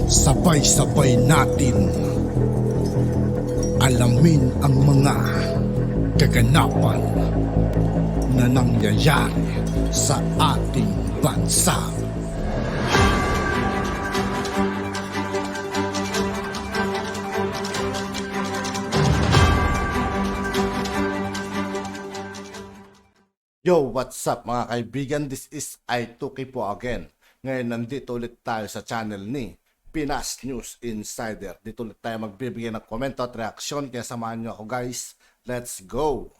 Sabay-sabay natin alamin ang mga kaganapan na nangyayari sa ating bansa. Yo, what's up mga kaibigan? This is I2K po again. Ngayon nandito ulit tayo sa channel ni Pinas News Insider. Dito ulit tayo magbibigay ng komento at reaksyon. Kaya samahan nyo ako guys. Let's go!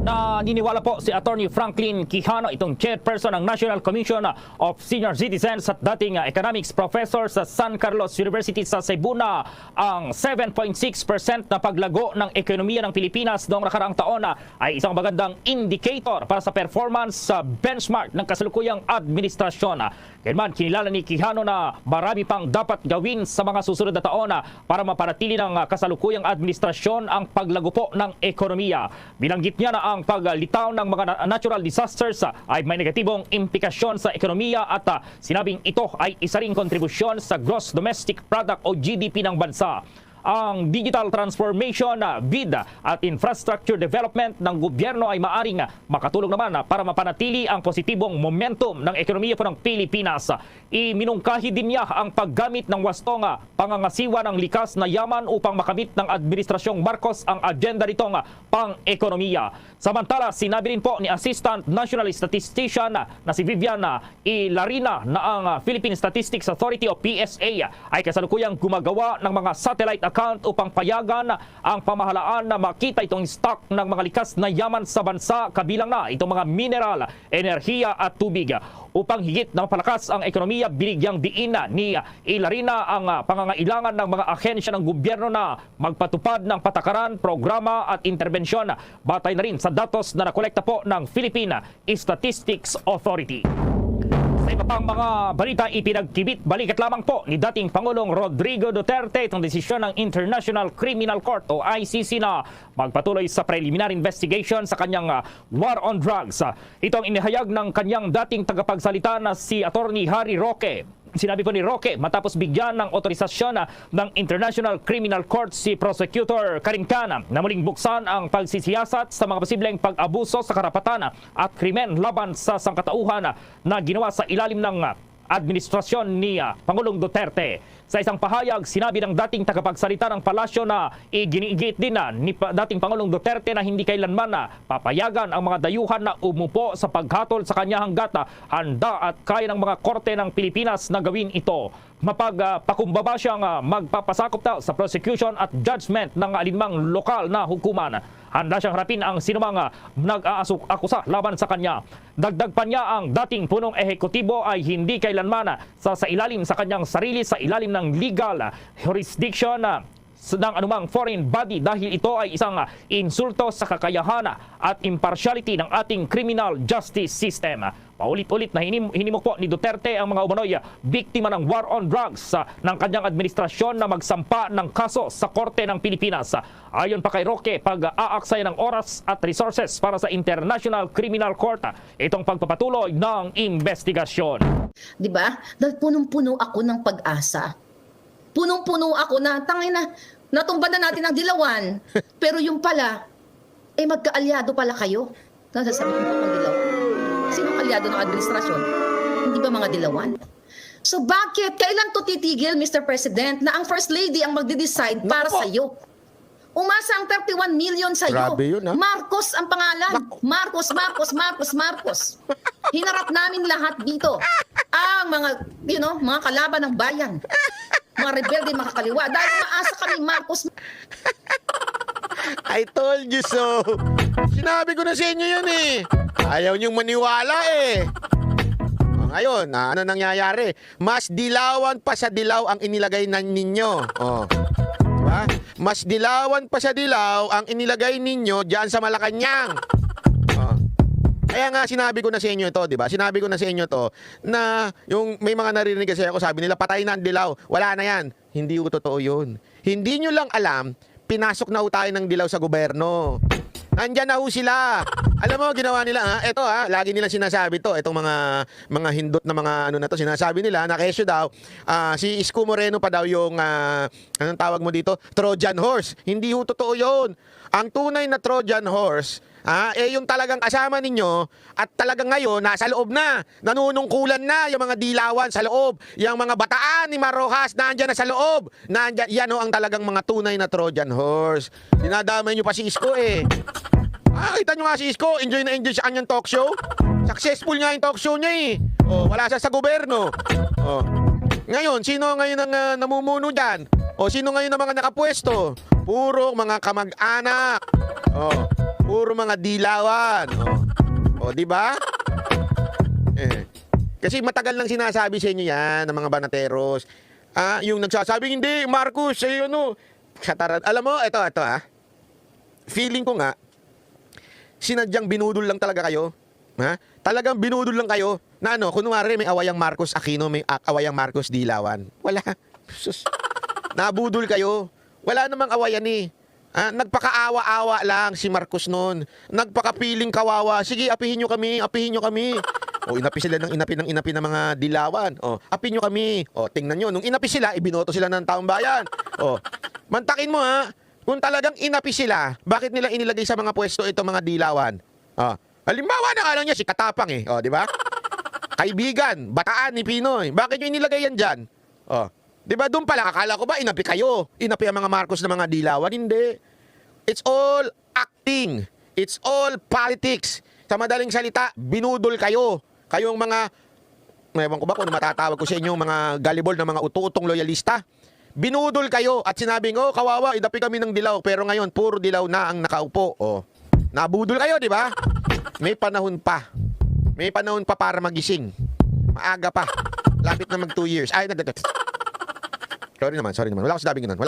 Naniniwala po si Attorney Franklin Quijano, itong chairperson ng National Commission of Senior Citizens at dating economics professor sa San Carlos University sa Cebu na ang 7.6% na paglago ng ekonomiya ng Pilipinas noong nakaraang taon ay isang magandang indicator para sa performance sa benchmark ng kasalukuyang administrasyon. Kailanman kinilala ni Quijano na marami pang dapat gawin sa mga susunod na taon para mapanatili ng kasalukuyang administrasyon ang paglago po ng ekonomiya. Binanggit niya na ang paglitaw ng mga natural disasters ay may negatibong implikasyon sa ekonomiya at sinabing ito ay isa ring kontribusyon sa gross domestic product o GDP ng bansa. Ang digital transformation, vida at infrastructure development ng gobyerno ay maaring makatulong naman para mapanatili ang positibong momentum ng ekonomiya po ng Pilipinas. Iminungkahi din niya ang paggamit ng wastong pangangasiwa ng likas na yaman upang makamit ng Administrasyong Marcos ang agenda nitong pang-ekonomiya. Samantala, sinabi rin po ni Assistant National Statistician na si Vivian Ilarina na ang Philippine Statistics Authority o PSA ay kasalukuyang gumagawa ng mga satellite account upang payagan ang pamahalaan na makita itong stock ng mga likas na yaman sa bansa, kabilang na itong mga mineral, enerhiya at tubig. Upang higit na mapalakas ang ekonomiya, binigyang diin ni Ilarina ang pangangailangan ng mga ahensya ng gobyerno na magpatupad ng patakaran, programa at interbensyon batay na rin sa datos na nakolekta po ng Philippine Statistics Authority. Sa iba pang mga balita, ipinagkibit balikat lamang po ni dating Pangulong Rodrigo Duterte itong desisyon ng International Criminal Court o ICC na magpatuloy sa preliminary investigation sa kanyang war on drugs. Ito ang inihayag ng kanyang dating tagapagsalita na si Attorney Harry Roque. Sinabi po ni Roque matapos bigyan ng otorisasyon ng International Criminal Court si Prosecutor Karingkana na muling buksan ang pagsisiyasat sa mga posibleng pag-abuso sa karapatan at krimen laban sa sangkatauhan na ginawa sa ilalim ng administrasyon ni Pangulong Duterte. Sa isang pahayag, sinabi ng dating tagapagsalita ng palasyo na iginiigit din ni dating Pangulong Duterte na hindi kailanman papayagan ang mga dayuhan na umupo sa paghatol sa kanya hanggat handa at kaya ng mga korte ng Pilipinas na gawin ito. Mapagpakumbaba siyang magpapasakop daw sa prosecution at judgment ng alinmang lokal na hukuman. Handa siyang harapin ang sinumang nag-aakusa laban sa kanya. Dagdag pa niya, ang dating punong ehekutibo ay hindi kailanman sa ilalim sa kanyang sarili sa ilalim ng legal jurisdiction ng anumang foreign body dahil ito ay isang insulto sa kakayahan at impartiality ng ating criminal justice system. Paulit-ulit na hinimok po ni Duterte ang mga umano'y biktima ng war on drugs ng kanyang administrasyon na magsampa ng kaso sa Korte ng Pilipinas. Ayon pa kay Roque, pag-aaksay ng oras at resources para sa International Criminal Court itong pagpapatuloy ng investigasyon. Diba? Dahil punong-puno ako ng pag-asa. Punong-puno ako na, tangina, natumba na natin ang dilawan. Pero yung pala, magkaalyado pala kayo. Nasasabi ko ang dilawan. Sino kalyado ng administrasyon? Hindi ba mga dilawan? So bakit? Kailan to titigil, Mr. President, na ang First Lady ang magde-decide para sa iyo? Umasa ang 31 million sa iyo. Grabe yun, ha? Marcos ang pangalan. Marcos. Hinarap namin lahat dito. Ang mga, mga kalaban ng bayan. Mga rebelde, mga kaliwa. Dahil maasa kami, Marcos. I told you so. Sinabi ko na sa inyo yun eh. Ayaw niyong maniwala eh. Ngayon, ano nangyayari? Mas dilawan pa sa dilaw ang inilagay na ninyo. Diba? Mas dilawan pa sa dilaw ang inilagay ninyo dyan sa Malacanang. Kaya nga sinabi ko na sa inyo ito, di ba? Sinabi ko na sa inyo to na yung may mga narinig kasi ako, sabi nila patay na ang dilaw. Wala na yan. Hindi ko totoo yun. Hindi nyo lang alam, pinasok na tayo ng dilaw sa gobyerno. Nandyan na ho sila. Alam mo, ginawa nila, ito lagi nilang sinasabi to, itong mga hindot na mga ano na to, sinasabi nila, na kesyo daw, si Isko Moreno pa daw yung, anong tawag mo dito? Trojan horse. Hindi ho totoo yun. Ang tunay na Trojan horse, yung talagang kasama ninyo at talagang ngayon nasa loob na, nanunungkulan na yung mga dilawan sa loob, yung mga bataan ni Marojas nandiyan na sa loob, nandiyan, yan ang talagang mga tunay na Trojan horse. Dinadamay nyo pa si Isko kita nyo nga si Isko, enjoy na enjoy sa kanyang talk show. Successful nga yung talk show niya wala siya sa gobyerno. Ngayon, sino ngayon ang namumuno dyan? Sino ngayon ang mga nakapwesto? Puro mga kamag-anak. Puro mga dilawan. Di ba? Kasi matagal lang sinasabi sa inyo yan ng mga banateros. Yung nagsasabing hindi, Marcos, alam mo, ito feeling ko nga, sinadyang binudol lang talaga kayo. Talagang binudol lang kayo na kunwari may awayang Marcos Aquino, may awayang Marcos Dilawan. Wala. Sus. Nabudol kayo. Wala namang awayan nagpakaawa-awa lang si Marcos noon. Nagpakapiling kawawa. Sige, apihin nyo kami. Inapi sila ng inapi ng mga dilawan. Apin nyo kami. Tingnan nyo. Nung inapi sila, ibinoto sila ng taong bayan. Mantakin mo kung talagang inapi sila, bakit nila inilagay sa mga pwesto itong mga dilawan? Halimbawa na nga lang niya si Katapang di ba? Kaibigan, bataan ni Pinoy. Bakit nyo inilagay yan dyan? Di ba doon pala, akala ko ba inapi kayo? Inapi ang mga Marcos na mga dilawan? Hindi. It's all acting. It's all politics. Sa madaling salita, binudol kayo. Kayong mga, ewan ko ba kung matatawag ko sa inyo, mga galibol na mga utu-utong loyalista. Binudol kayo at sinabing, kawawa, idapi kami ng dilaw. Pero ngayon, puro dilaw na ang nakaupo. Nabudol kayo, di ba? May panahon pa. May panahon pa para magising. Maaga pa. Lapit na mag 2 years. Sorry naman. Wala ko sinabing ganun.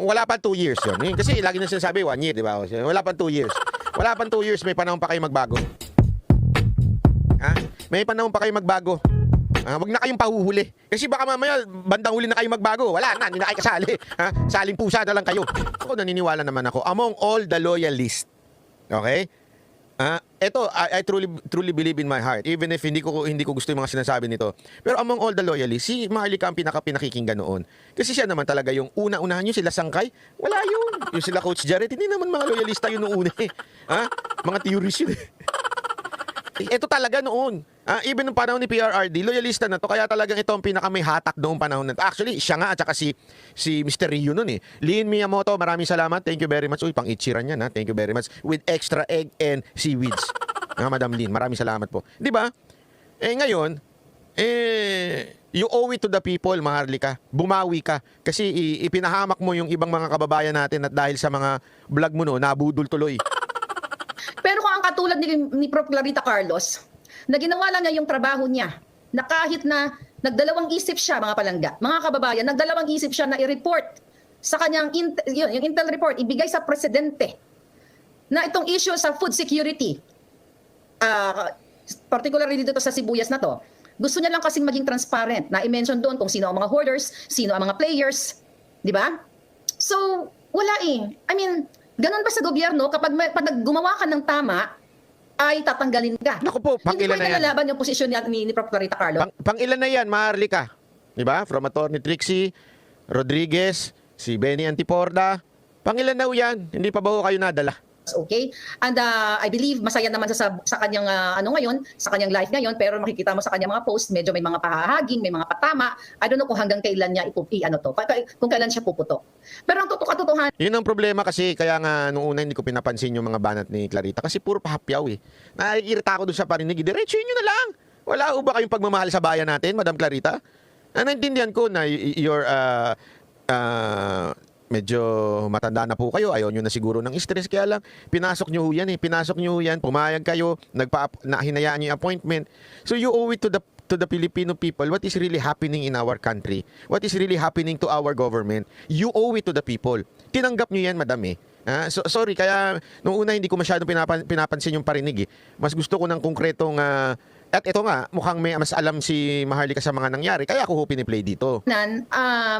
Wala pa 2 years yun. Kasi lagi na sinasabi, 1 year, di ba? Wala pa 2 years. Wala pa 2 years, may panahon pa kayo magbago. May panahon pa kayo magbago. Wag na kayong pahuhuli. Kasi baka mamaya, bandang huli na kayo magbago. Wala na, hindi na kayo kasali. Saling pusa na lang kayo. Ako, naniniwala naman ako. Among all the loyalists, okay? I truly believe in my heart. Even if hindi ko gusto yung mga sinasabi nito. Pero among all the loyalists, si Maharlika ang pinakikinggan noon. Kasi siya naman talaga yung una-unahan nyo, sila Sangkay. Wala yun. Yung sila Coach Jared, hindi naman mga loyalista yun noong una Mga theories yun Ito talaga noon. Even nung panahon ni PRRD, loyalista na to. Kaya talagang ito ang pinaka-may hatak noong panahon na to. Actually, siya nga at saka si Mr. Rio noon Lin Miyamoto, maraming salamat. Thank you very much. Uy, pang-ichiran yan Thank you very much. With extra egg and seaweeds. Madam Lin, maraming salamat po. Di ba? Ngayon, you owe it to the people, Maharlika. Bumawi ka. Kasi ipinahamak mo yung ibang mga kababayan natin at dahil sa mga vlog mo nabudol tuloy. Pero kung ang katulad ni Prof. Clarita Carlos, na ginawa lang niya yung trabaho niya, na kahit na nagdalawang isip siya, mga palangga, mga kababayan, nagdalawang isip siya na i-report sa kanyang yung Intel report, ibigay sa presidente na itong issue sa food security, particularly dito sa sibuyas na to, gusto niya lang kasing maging transparent, na i-mention doon kung sino ang mga hoarders, sino ang mga players, di ba? So, wala I mean, ganun ba sa gobyerno, pag gumawa ka ng tama, ay tatanggalin ka. Naku po, pang ilan na yan? Hindi nalalaban yung posisyon ni Prof. Clarita Carlos. Pang ilan na yan, Maharlika? Diba? From Attorney Trixie, Rodriguez, si Benny Antiporda. Pang ilan na yan? Hindi pa ba kayo nadala? Okay? And I believe masaya naman sa kanyang ngayon, sa kanyang life ngayon, pero makikita mo sa kanyang mga post, medyo may mga pahahaging, may mga patama. I don't know kung hanggang kailan niya kung kailan siya puputok. Pero ang katotohanan, yun ang problema kasi, kaya nga nung una hindi ko pinapansin yung mga banat ni Clarita kasi puro pahapyaw Naiirita ako doon sa parinig. Diretsuhin nyo na lang. Wala ho ba kayong pagmamahal sa bayan natin, Madam Clarita? Naintindihan ko na you're medyo matanda na po kayo, ayaw nyo na siguro ng stress, kaya lang pinasok nyo yan pinasok nyo yan, pumayag kayo, hinayaan nyo yung appointment. So you owe it to the Filipino people what is really happening in our country, what is really happening to our government. You owe it to the people. Tinanggap nyo yan, madam So, sorry, kaya nung una hindi ko masyadong pinapansin yung parinig Mas gusto ko ng konkretong At ito nga, mukhang may mas alam si Maharlika sa mga nangyari, kaya ako ho piniplay dito.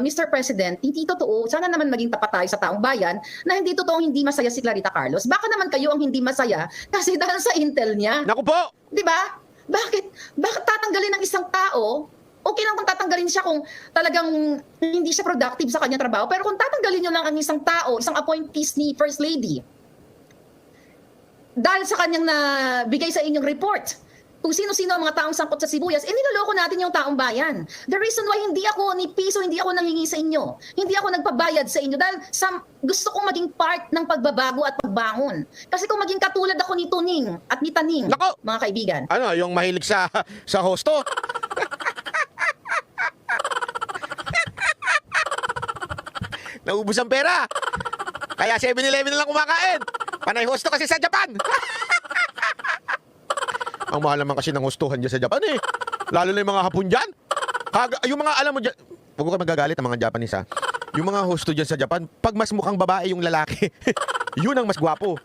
Mr. President, hindi totoo, sana naman maging tapat tayo sa taong bayan na hindi totoo hindi masaya si Clarita Carlos. Baka naman kayo ang hindi masaya kasi dahil sa intel niya. Naku po! Di ba? Bakit tatanggalin ng isang tao? Okay lang kung tatanggalin siya kung talagang hindi siya productive sa kanyang trabaho. Pero kung tatanggalin nyo lang ang isang tao, isang appointees ni First Lady, dahil sa kanyang nabigay sa inyong report, kung sino-sino ang mga taong sangkot sa sibuyas, niloloko natin yung taong bayan. The reason why hindi ako ni piso, hindi ako nanghingi sa inyo. Hindi ako nagpabayad sa inyo dahil gusto kong maging part ng pagbabago at pagbangon. Kasi kung maging katulad ako ni Tuning at ni Taning, Nako! mga kaibigan, Ano, yung mahilig sa hosto? Naubos ang pera. Kaya 7-Eleven na lang kumakain. Panay hosto kasi sa Japan. Ang mahal naman kasi ng hostuhan dyan sa Japan eh. Lalo na yung mga hapon dyan. Yung mga alam mo dyan, huwag ko kayo magagalit ang mga Japanese ha. Yung mga hosto dyan sa Japan, pag mas mukhang babae yung lalaki, yun ang mas gwapo.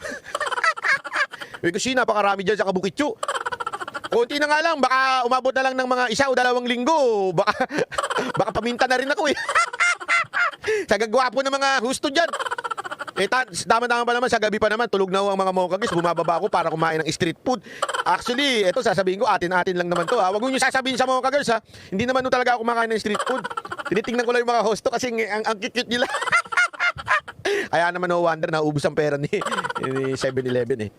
Kasi napakarami dyan sa Kabukitsu. Konti na nga lang, baka umabot na lang ng mga 1 o 2 linggo. Baka paminta na rin ako eh. Sa gagwapo ng mga husto dyan. Tama-tama pa naman, sa gabi pa naman, tulog na ho ang mga mokagis, bumababa ako para kumain ng street food. Actually, eto sasabihin ko, atin-atin lang naman to ha. Huwag nyo sasabihin sa mokagis ha. Hindi naman talaga ako kumakain ng street food. Tinitingnan ko lang yung mga hosto kasi ang cute nila. Kaya naman no wonder na ubus ang pera ni 7-Eleven eh.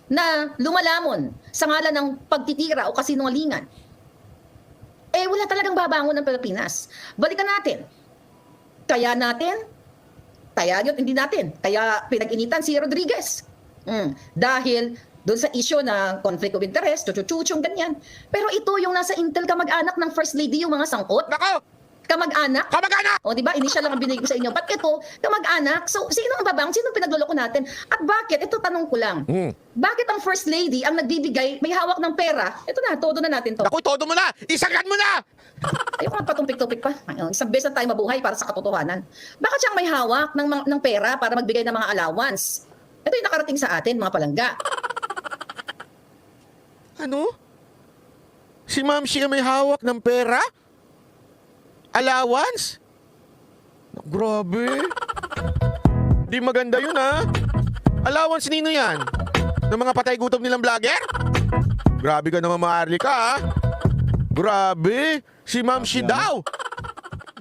na lumalamon sa ngalan ng pagtitira o kasinungalingan, wala talagang babangon ng Pilipinas. Balikan natin. Kaya yun, hindi natin. Kaya pinag-initan si Rodriguez. Dahil doon sa issue ng conflict of interest, chuchuchuchong ganyan. Pero ito yung nasa Intel kamag-anak ng First Lady, yung mga sangkot. Nako! Kamag-anak. Kamag-anak! O, di ba? Initial lang ang binigay ko sa inyo. Ba't ito, kamag-anak? So, sino ang babang? Sino ang pinagluloko natin? At bakit? Ito, tanong ko lang. Bakit ang First Lady ang nagbibigay, may hawak ng pera? Ito na, todo na natin to. Naku, todo mo na! Isagad mo na! Ayoko magpatumpik-tumpik pa. Isang beses na tayo mabuhay para sa katotohanan. Bakit siyang may hawak ng pera para magbigay ng mga allowance? Ito yung nakarating sa atin, mga palangga. Ano? Si Ma'am Shia may hawak ng pera? Allowance? Grabe. Di maganda yun ha. Allowance nino yan? Ng mga patay gutom nilang vlogger? Grabe ka naman Maharlika ha. Grabe. Si Ma'am Shia daw.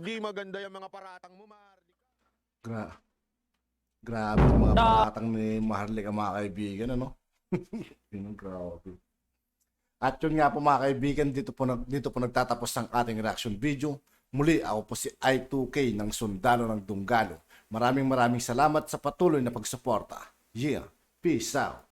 Di maganda yung mga paratang mo Maharlika. Grabe yung mga paratang ni Maharlika mga kaibigan, ano? Yun ang grabe. At yun nga po mga kaibigan, dito po nagtatapos ang ating reaction video. Muli, ako po si I2K ng Sundalo ng Dunggalo. Maraming salamat sa patuloy na pagsuporta. Yeah, peace out.